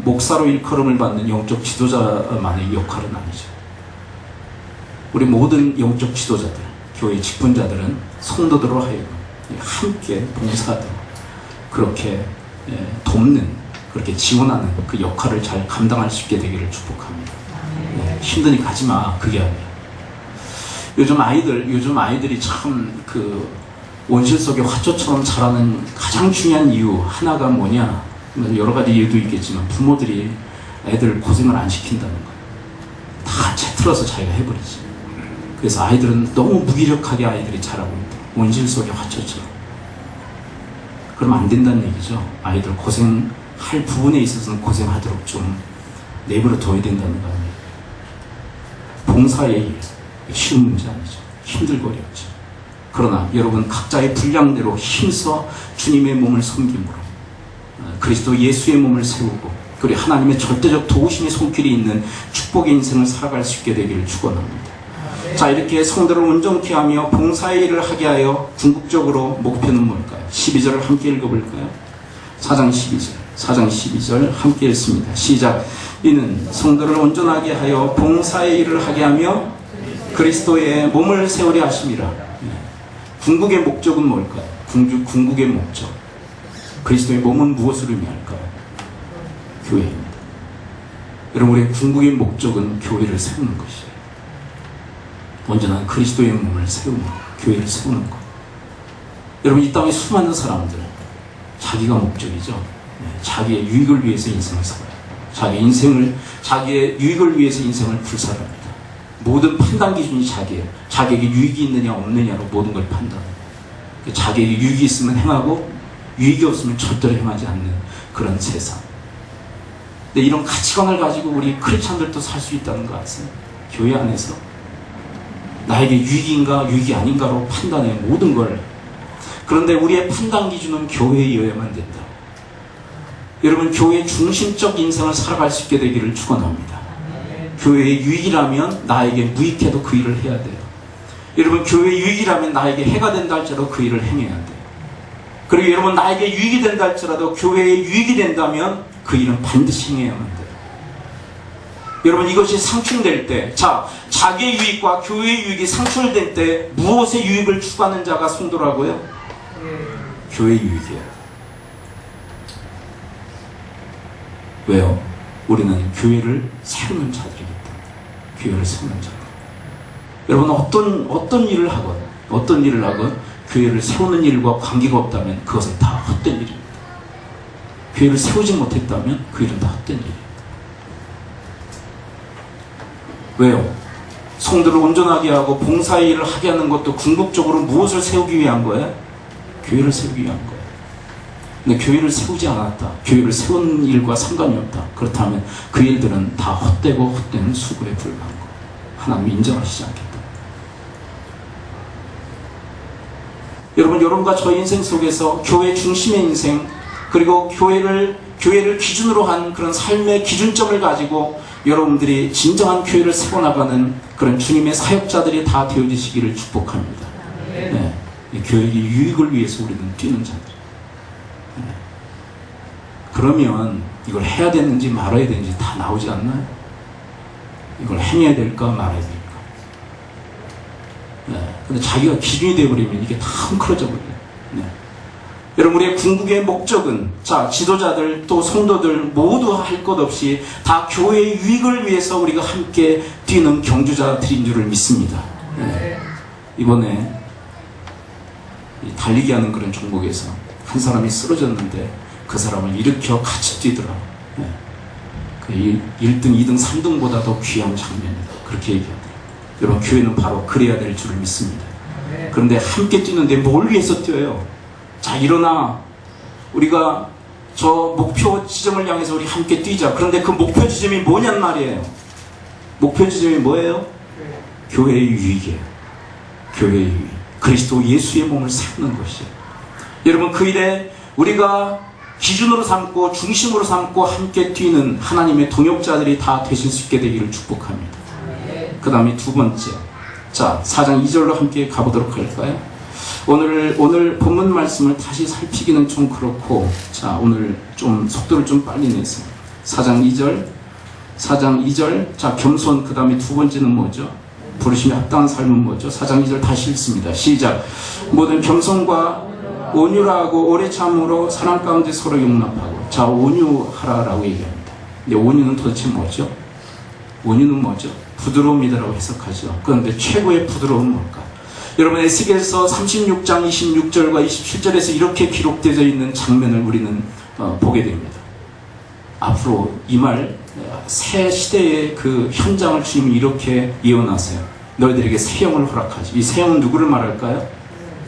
목사로 일컬음을 받는 영적 지도자만의 역할은 아니죠. 우리 모든 영적 지도자들, 교회 직분자들은 성도들로 하여금 함께 봉사하도록, 그렇게 돕는, 그렇게 지원하는 그 역할을 잘 감당할 수 있게 되기를 축복합니다. 네, 힘드니 가지마, 그게 아니에요. 요즘 아이들이 참 원실 속의 화초처럼 자라는 가장 중요한 이유 하나가 뭐냐? 여러 가지 이유도 있겠지만 부모들이 애들 고생을 안 시킨다는 거예요. 다 채틀어서 자기가 해버리지. 그래서 아이들은 너무 무기력하게 아이들이 자라고 있다. 원실 속의 화초처럼. 그러면 안 된다는 얘기죠. 아이들 고생할 부분에 있어서는 고생하도록 좀 내버려 둬야 된다는 거 아니에요. 봉사의 일, 쉬운 문제 아니죠. 힘들고 어렵죠. 그러나 여러분 각자의 분량대로 힘써 주님의 몸을 섬김으로 그리스도 예수의 몸을 세우고, 그리고 하나님의 절대적 도우심의 손길이 있는 축복의 인생을 살아갈 수 있게 되기를 축원합니다. 자, 이렇게 성도를 온전케 하며 봉사의 일을 하게 하여 궁극적으로 목표는 뭘까요? 12절을 함께 읽어볼까요? 4장 12절 함께 읽습니다. 시작. 이는 성도를 온전하게 하여 봉사의 일을 하게 하며 그리스도의 몸을 세우려 하심이라. 궁극의 목적은 뭘까요? 궁극의 목적, 그리스도의 몸은 무엇을 의미할까요? 교회입니다. 여러분, 우리의 궁극의 목적은 교회를 세우는 것이에요. 언제나 그리스도의 몸을 세우는 것, 교회를 세우는 것. 여러분, 이 땅에 수많은 사람들, 자기가 목적이죠. 자기의 유익을 위해서 인생을 살아요. 자기의 유익을 위해서 인생을 불살합니다. 모든 판단 기준이 자기예요. 자기에게 유익이 있느냐 없느냐로 모든 걸 판단해요. 자기에게 유익이 있으면 행하고 유익이 없으면 절대로 행하지 않는 그런 세상. 근데 이런 가치관을 가지고 우리 크리스찬들도 살 수 있다는 거 아세요? 교회 안에서 나에게 유익인가 유익이 아닌가로 판단해 모든 걸. 그런데 우리의 판단 기준은 교회에 의해야만 된다. 여러분, 교회의 중심적 인생을 살아갈 수 있게 되기를 축원합니다. 교회의 유익이라면 나에게 무익해도 그 일을 해야 돼요. 여러분, 교회의 유익이라면 나에게 해가 된다 할지라도 그 일을 행해야 돼요. 그리고 여러분, 나에게 유익이 된다 할지라도 교회에 유익이 된다면 그 일은 반드시 행해야만 돼요. 여러분, 이것이 상충될 때, 자기의 유익과 교회의 유익이 상충될 때 무엇의 유익을 추구하는 자가 성도라고요? 교회의 유익이에요. 왜요? 우리는 교회를 세우는 자들이기 때문에. 교회를 세우는 자들. 여러분, 어떤 일을 하건 교회를 세우는 일과 관계가 없다면 그것은 다 헛된 일입니다. 교회를 세우지 못했다면 그 일은 다 헛된 일이에요. 왜요? 성도를 온전하게 하고 봉사의 일을 하게 하는 것도 궁극적으로 무엇을 세우기 위한 거예요? 교회를 세우기 위한 거예요. 근데 교회를 세우지 않았다, 교회를 세운 일과 상관이 없다, 그렇다면 그 일들은 다 헛되고 헛된 수고에 불과한 거, 하나님 인정하시지 않겠다. 여러분, 여러분과 저의 인생 속에서 교회 중심의 인생, 그리고 교회를 기준으로 한 그런 삶의 기준점을 가지고 여러분들이 진정한 교회를 세워나가는 그런 주님의 사역자들이 다 되어지시기를 축복합니다. 네. 이 교회의 유익을 위해서 우리는 뛰는 자들. 네. 그러면 이걸 해야 되는지 말아야 되는지 다 나오지 않나요? 이걸 행해야 될까 말아야 될까? 네. 근데 자기가 기준이 되어버리면 이게 다 헝클어져 버려요. 네. 여러분, 우리의 궁극의 목적은, 자, 지도자들 또 성도들 모두 할 것 없이 다 교회의 유익을 위해서 우리가 함께 뛰는 경주자들인 줄을 믿습니다. 네. 이번에 이 달리기 하는 그런 종목에서 한 사람이 쓰러졌는데 그 사람을 일으켜 같이 뛰더라고요. 네. 그 1등, 2등, 3등보다 더 귀한 장면이다, 그렇게 얘기하더라고요. 여러분, 교회는 바로 그래야 될 줄을 믿습니다. 그런데 함께 뛰는데 뭘 위해서 뛰어요? 자, 일어나. 우리가 저 목표 지점을 향해서 우리 함께 뛰자. 그런데 그 목표 지점이 뭐냔 말이에요. 목표 지점이 뭐예요? 교회의 유익이에요. 교회의 유익. 그리스도 예수의 몸을 세우는 것이에요. 여러분, 그 일에 우리가 기준으로 삼고 중심으로 삼고 함께 뛰는 하나님의 동역자들이 다 되실 수 있게 되기를 축복합니다. 그 다음에 두 번째, 자, 4장 2절로 함께 가보도록 할까요? 오늘 본문 말씀을 다시 살피기는 좀 그렇고, 자, 오늘 좀 속도를 좀 빨리 내서 4장 2절, 자, 겸손, 그 다음에 두 번째는 뭐죠? 부르심에 합당한 삶은 뭐죠? 4장 2절 다시 읽습니다. 시작. 모든 겸손과 온유라고 오래 참으로 사랑 가운데 서로 용납하고. 자, 온유하라라고 얘기합니다. 근데 온유는 도대체 뭐죠? 온유는 뭐죠? 부드러움이라고 해석하죠. 그런데 최고의 부드러움은 뭘까? 여러분, 에스겔서 36장 26절과 27절에서 이렇게 기록되어 있는 장면을 우리는 보게 됩니다. 앞으로 임할 새 시대의 그 현장을 주님이 이렇게 예언하세요. 너희들에게 새 영을 허락하지. 이 새 영은 누구를 말할까요?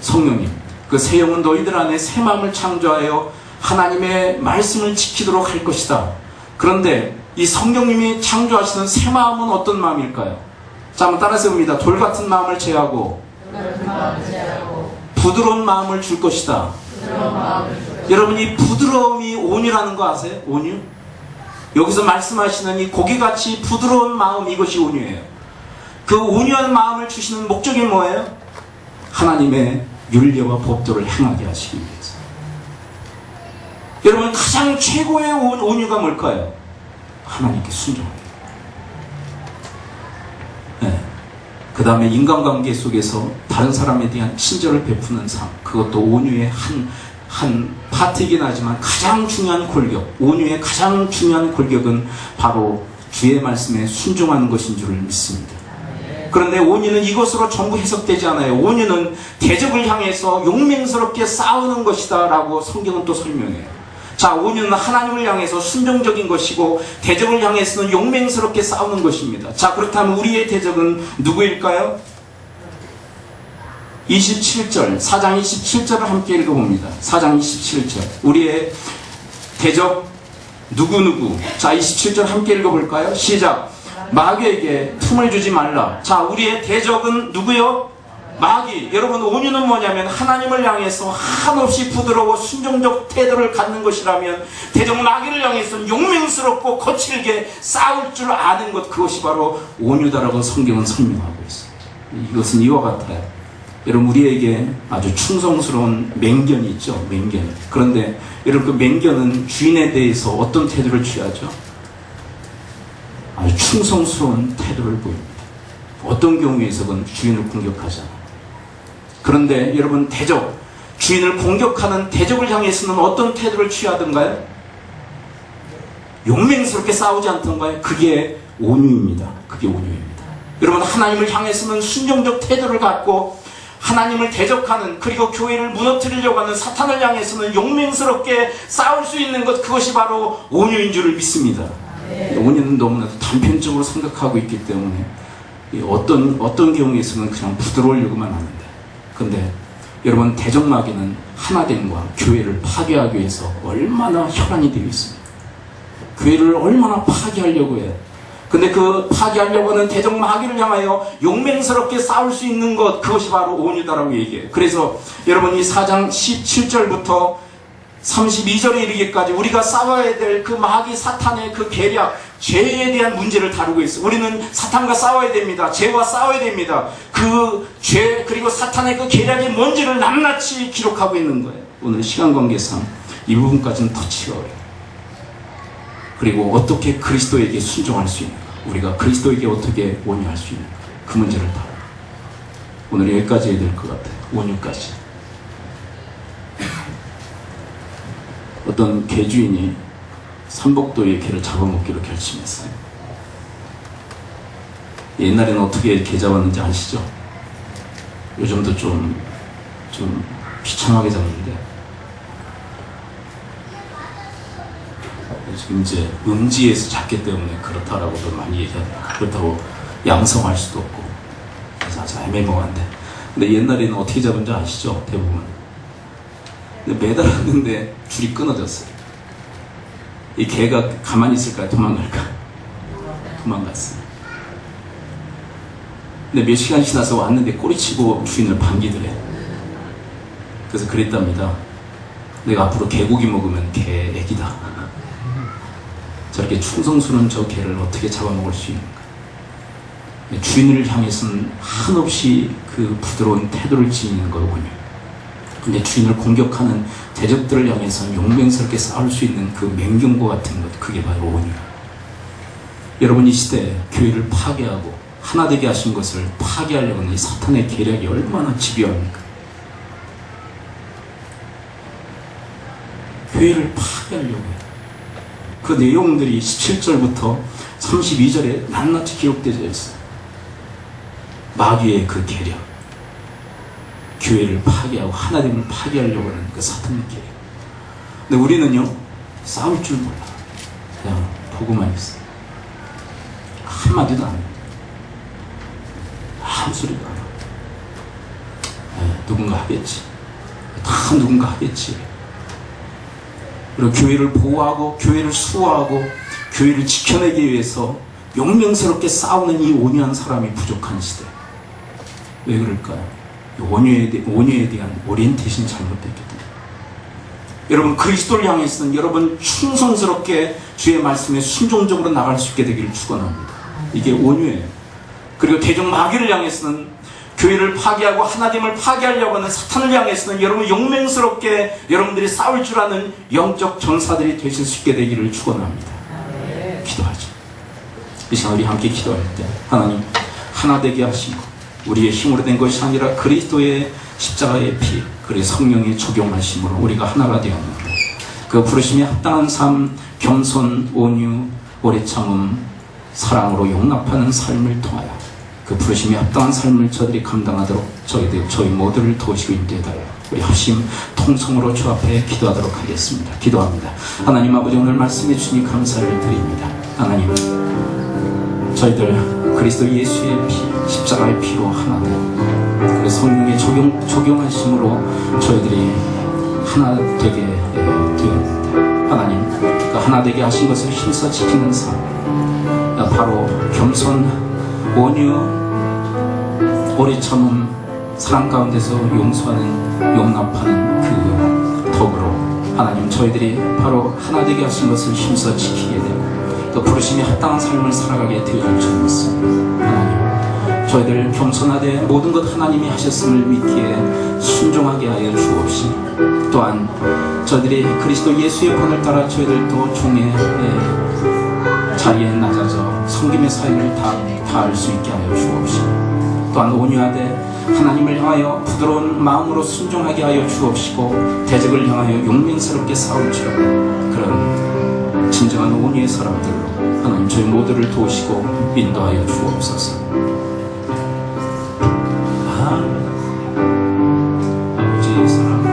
성령님. 그 새 영은 너희들 안에 새 마음을 창조하여 하나님의 말씀을 지키도록 할 것이다. 그런데 이 성령님이 창조하시는 새 마음은 어떤 마음일까요? 자, 한번 따라서 봅니다. 돌 같은 마음을 제하고 부드러운 마음을 줄 것이다. 여러분, 이 부드러움이 온유라는 거 아세요? 온유? 여기서 말씀하시는 이 고기같이 부드러운 마음, 이것이 온유예요. 그 온유한 마음을 주시는 목적이 뭐예요? 하나님의 율례와 법도를 행하게 하시기 위해서. 여러분, 가장 최고의 온유가 뭘까요? 하나님께 순종합니다. 네. 그 다음에 인간관계 속에서 다른 사람에 대한 친절을 베푸는 삶, 그것도 온유의 한 파트이긴 하지만 가장 중요한 골격, 온유의 가장 중요한 골격은 바로 주의 말씀에 순종하는 것인 줄을 믿습니다. 그런데 온유는 이것으로 전부 해석되지 않아요. 온유는 대적을 향해서 용맹스럽게 싸우는 것이다 라고 성경은 또 설명해요. 자, 온유는 하나님을 향해서 순종적인 것이고 대적을 향해서는 용맹스럽게 싸우는 것입니다. 자, 그렇다면 우리의 대적은 누구일까요? 27절, 4장 27절을 함께 읽어봅니다. 4장 27절. 우리의 대적 누구? 자, 27절 함께 읽어볼까요? 시작. 마귀에게 틈을 주지 말라. 자, 우리의 대적은 누구요? 마귀. 여러분, 온유는 뭐냐면 하나님을 향해서 한없이 부드러워 순종적 태도를 갖는 것이라면 대적 마귀를 향해서는 용맹스럽고 거칠게 싸울 줄 아는 것, 그것이 바로 온유다라고 성경은 설명하고 있습니다. 이것은 이와 같아요. 여러분, 우리에게 아주 충성스러운 맹견이 있죠. 맹견. 그런데 여러분, 그 맹견은 주인에 대해서 어떤 태도를 취하죠? 아주 충성스러운 태도를 보입니다. 어떤 경우에서는 주인을 공격하잖아요. 그런데 여러분, 대적, 주인을 공격하는 대적을 향해서는 어떤 태도를 취하던가요? 용맹스럽게 싸우지 않던가요? 그게 온유입니다. 그게 온유입니다. 여러분, 하나님을 향해서는 순종적 태도를 갖고 하나님을 대적하는, 그리고 교회를 무너뜨리려고 하는 사탄을 향해서는 용맹스럽게 싸울 수 있는 것, 그것이 바로 온유인 줄을 믿습니다. 온유는 너무나도 단편적으로 생각하고 있기 때문에 어떤 경우에서는 그냥 부드러우려고만 하는데, 근데 여러분, 대적마귀는 하나됨과 교회를 파괴하기 위해서 얼마나 혈안이 되어 있습니다. 교회를 얼마나 파괴하려고 해. 근데 그 파괴하려고 하는 대적마귀를 향하여 용맹스럽게 싸울 수 있는 것, 그것이 바로 온유다라고 얘기해요. 그래서 여러분, 이 4장 17절부터 32절에 이르기까지 우리가 싸워야 될 그 마귀 사탄의 그 계략, 죄에 대한 문제를 다루고 있어요. 우리는 사탄과 싸워야 됩니다. 죄와 싸워야 됩니다. 그 죄, 그리고 사탄의 그 계략이 뭔지를 낱낱이 기록하고 있는 거예요. 오늘 시간 관계상 이 부분까지는 터치가 어려워요. 그리고 어떻게 그리스도에게 순종할 수 있는가, 우리가 그리스도에게 어떻게 온유할 수 있는가, 그 문제를 다뤄요. 오늘 여기까지 해야 될 것 같아요. 온유까지. 어떤 개주인이 삼복도의 개를 잡아먹기로 결심했어요. 옛날에는 어떻게 개 잡았는지 아시죠? 요즘도 좀 비참하게 잡는데, 지금 이제 음지에서 잡기 때문에 그렇다라고도 많이 얘기합니다. 그렇다고 양성할 수도 없고, 그래서 아주 애매모호한데, 근데 옛날에는 어떻게 잡은지 아시죠? 대부분. 근데 매달았는데 줄이 끊어졌어요. 이 개가 가만히 있을까요? 도망갈까? 도망갔어요. 근데 몇 시간 지나서 왔는데 꼬리치고 주인을 반기더래. 그래서 그랬답니다. 내가 앞으로 개고기 먹으면 개 애기다. 저렇게 충성스러운 저 개를 어떻게 잡아먹을 수 있는가. 주인을 향해서는 한없이 그 부드러운 태도를 지니는 거군요. 근데 주인을 공격하는 대적들을 향해서는 용맹스럽게 싸울 수 있는 그 맹경과 같은 것, 그게 바로 온유예요. 여러분, 이 시대에 교회를 파괴하고 하나 되게 하신 것을 파괴하려고 하는 이 사탄의 계략이 얼마나 집요합니까? 교회를 파괴하려고 해요. 그 내용들이 17절부터 32절에 낱낱이 기록되어 있어요. 마귀의 그 계략, 교회를 파괴하고 하나님을 파괴하려고 하는 그 사탄의 계략. 근데 우리는요, 싸울 줄 몰라. 그냥 보고만 있어. 한마디도 안 해. 아무 소리도 안 해. 누군가 하겠지. 다 누군가 하겠지. 그리고 교회를 보호하고 교회를 수호하고 교회를 지켜내기 위해서 용맹스럽게 싸우는 이 온유한 사람이 부족한 시대. 왜 그럴까요? 온유에 대한 오리엔테이션이 잘못됐기 때문에. 여러분, 그리스도를 향해서는 여러분 충성스럽게 주의 말씀에 순종적으로 나갈 수 있게 되기를 축원합니다. 이게 온유예요. 그리고 대적 마귀를 향해서는, 교회를 파괴하고 하나님을 파괴하려고 하는 사탄을 향해서는 여러분 용맹스럽게 여러분들이 싸울 줄 아는 영적 전사들이 되실 수 있게 되기를 축원합니다. 기도하죠. 이 시간 우리 함께 기도할 때, 하나님, 하나 되게 하시고 우리의 힘으로 된 것이 아니라 그리스도의 십자가의 피, 그리고 성령의 적용하심으로 우리가 하나가 되었는데, 그 부르심에 합당한 삶, 겸손, 온유, 오래 참음, 사랑으로 용납하는 삶을 통하여 그 부르심에 합당한 삶을 저들이 감당하도록 저희 모두를 도우시고 인도해달라. 우리 합심 통성으로 주 앞에 기도하도록 하겠습니다. 기도합니다. 하나님 아버지, 오늘 말씀해 주시니 감사를 드립니다. 하나님, 저희들 그리스도 예수의 피, 십자가의 피로 하나 되고, 그리고 성령의 적용하심으로 저희들이 하나 되게 되었는데, 하나님, 그 하나 되게 하신 것을 힘써 지키는 삶, 바로 겸손, 온유, 오래 참음, 사랑 가운데서 용서하는, 용납하는 그 덕으로 하나님, 저희들이 바로 하나 되게 하신 것을 힘써 지키게 되고 또 부르심에 합당한 삶을 살아가게 되어줄 줄 믿습니다. 하나님, 저희들 겸손하되 모든 것 하나님이 하셨음을 믿기에 순종하게 하여 주옵시고, 또한 저희들이 그리스도 예수의 본을 따라 저희들도 종의 자리에 낮아져 섬김의 사역을 다할 수 있게 하여 주옵시고, 또한 온유하되 하나님을 향하여 부드러운 마음으로 순종하게 하여 주옵시고, 대적을 향하여 용맹스럽게 싸울 줄 그런 진정한 온유의 사람들로 하나님 저희 모두를 도우시고 인도하여 주옵소서. 아버지의 사랑,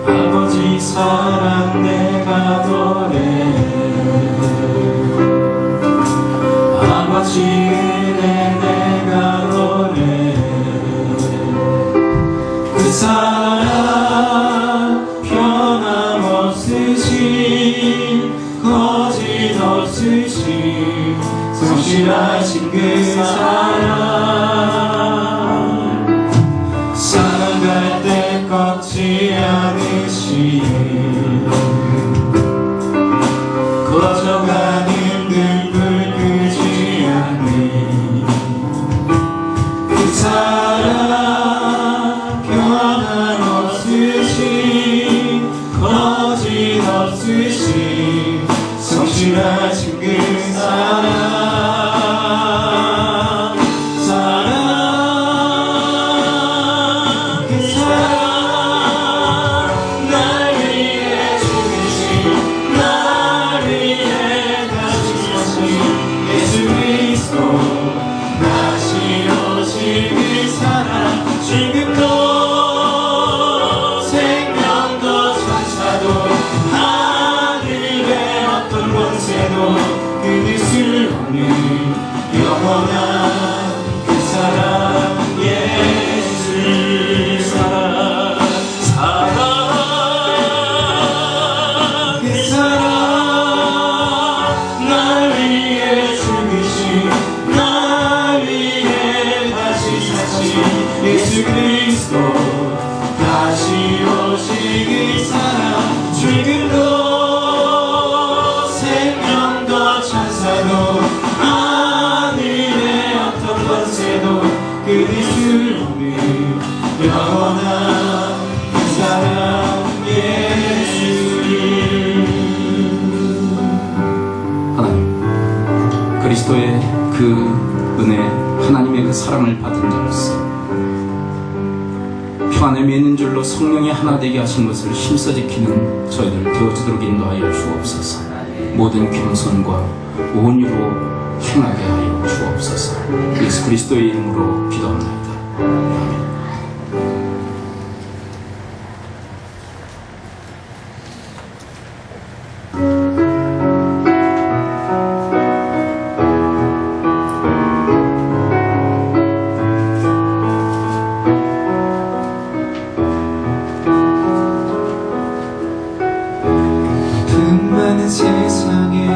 아버지 사랑 내가 노래 거짓 없으신 성실하신 그 사랑 살아갈 때 꺾지 않으시니 꺼져가는 등불 끄지 않는 그 사랑 변함 없으신 거짓 없으신 성실하신 그 사랑 그 사랑 날 위해 죽으신 날 위해 다시 예수 그리스도 다시 오실 그 사랑 죽음도 생명도 천사도 하늘의 어떤 권세도 끊을 수 없는 영원한 그 사랑 예수 사랑 사랑 그 사랑 날 위해 죽으신 날 위해 다시 사신 예수 그리스도 다시 오실 그 사랑 죽음도 생명도 천사도 하늘의 어떤 권세도 끊을 수 없는 영원한 그 사랑 예수 하나님, 그리스도의 그 은혜, 하나님의 그 사랑을 받은 자로서 표 안에 맺는 줄로 성령이 하나 되게 하신 것을 힘써 지키는 저희들 되어지도록 인도하여 주옵소서. 모든 겸손과 온유로 행하게 하여 주옵소서. 예수 그리스도의 이름으로 기도합니다. 아멘. 많은 세상에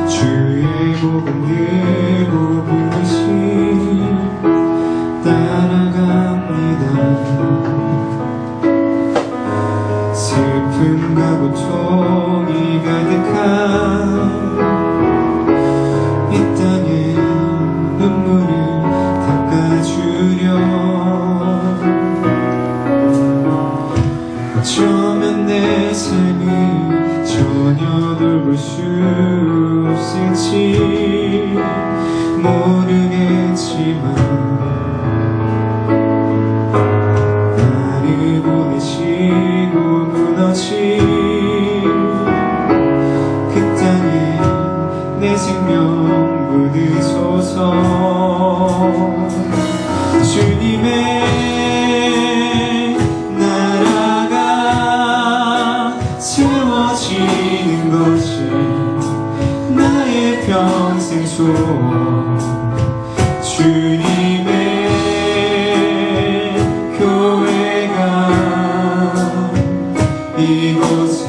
주의 복음 들고 부르신 따라갑니다. 슬픔과 고통이 가득한 이 땅에 눈물을 닦아주려 어쩌면 내 삶이 전혀 돌볼 수 없을지 모르겠지만 나를 보내시고 무너진 그 땅에 내 생명 묻으소서. 주님의 세워지는 것이 나의 평생 소원. 주님의 교회가 이곳에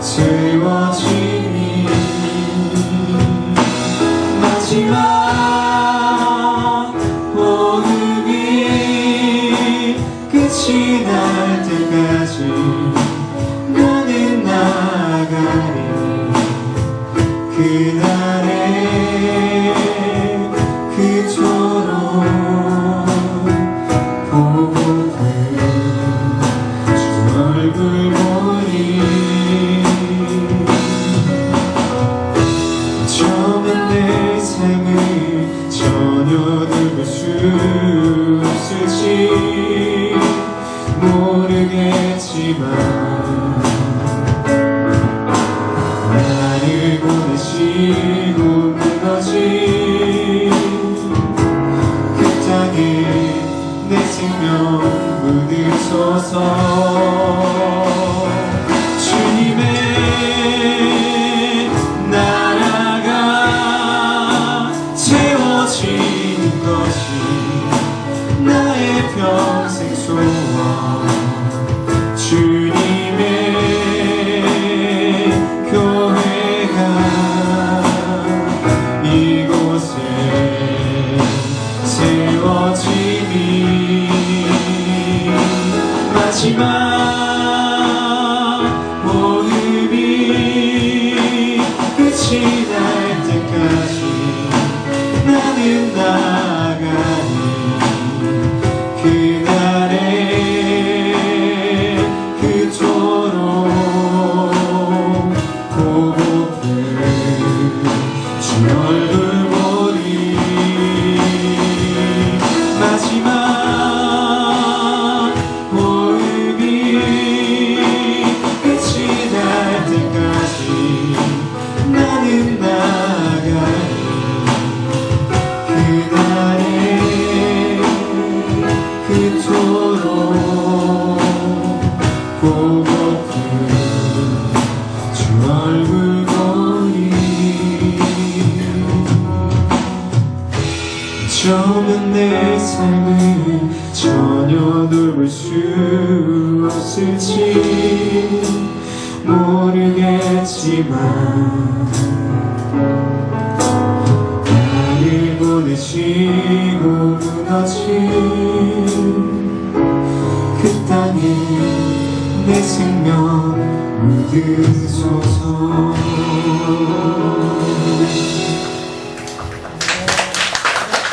세워지니 마지막 호흡이 끝이 날 때까지 나는 나가리. 그날에 삶을 전혀 돌볼 수 없을지 모르겠지만 나를 보내시고 무너진 그 땅에 내 생명 묻으소서.